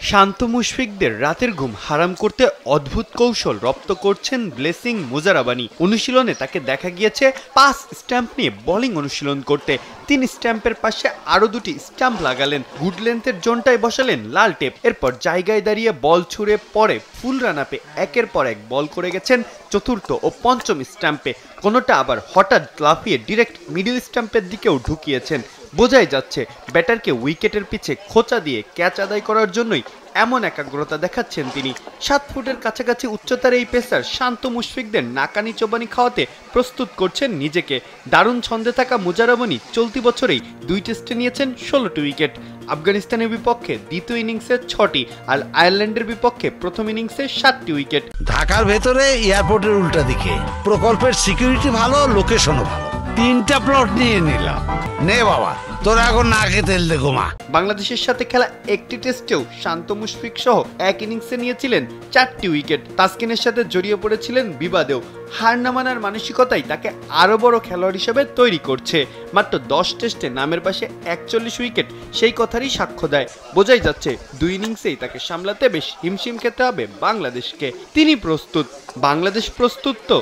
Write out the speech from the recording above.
শান্ত মুশফিকদের রাতের ঘুম হারাম করতে অদ্ভুত কৌশল রপ্ত করছেন ব্লেসিং মুজারাবানি। অনুশীলনে তাকে দেখা গিয়েছে পাস স্ট্যাম্প নিয়ে বোলিং অনুশীলন করতে। 3 স্ট্যাম্পের পাশে আরো 2টি স্ট্যাম্প লাগালেন, গুড লেন্থের জোনটায় বসালেন লাল টেপ। এরপর জায়গায় দাঁড়িয়ে বল ছুড়ে পরে ফুল রান আপে একের পর এক বল করে গেছেন চতুর্থ ও পঞ্চম স্ট্যাম্পে। কোনোটা আবার হঠাৎ লাফিয়ে ডিরেক্ট মিডল স্ট্যাম্পের দিকেও ঢুকিয়েছেন। বোঝাই যাচ্ছে ব্যাটারকে উইকেটের পিছে খোঁচা দিয়ে ক্যাচ আদায় করার জন্যই এমন একাগ্রতা দেখাচ্ছেন তিনি। 7 ফুটের কাছাকাছি উচ্চতার এই পেসার শান্ত মুশফিকদের নাকানি চোবানি খাওয়াতে প্রস্তুত করছেন নিজেকে। দারুণ ছন্দে থাকা মুজারাবানি চলতি বছরেই 2 টেস্টে নিয়েছেন 16টি উইকেট। আফগানিস্তানের বিপক্ষে দ্বিতীয় ইনিংসে 6টি আর আয়ারল্যান্ডের বিপক্ষে প্রথম ইনিংসে 7টি উইকেট। ঢাকার ভেতরে এয়ারপোর্টের উল্টা দিকে প্রকল্পের সিকিউরিটি ভালো, লোকেশনও ভালো। 3টা প্লট নিয়ে নিলাম। নে বাবা, তোরা এখন নাকে তেল দে ঘুমা। বাংলাদেশের সাথে খেলা একটি টেস্টেও শান্ত মুশফিক সহ এক ইনিংসে নিয়েছিলেন 4টি উইকেট। তাসকিনের সাথে জড়িয়ে পড়েছিলেন বিবাদেও। হার না মানার মানসিকতাই তাকে আরো বড় খেলোয়াড় হিসেবে তৈরি করছে। মাত্র 10 টেস্টে নামের পাশে 41 উইকেট সেই কথারই সাক্ষ্য দেয়। বোঝাই যাচ্ছে 2 ইনিংসেই তাকে সামলাতে বেশ হিমশিম খেতে হবে বাংলাদেশকে। তিনি প্রস্তুত, বাংলাদেশ প্রস্তুত তো।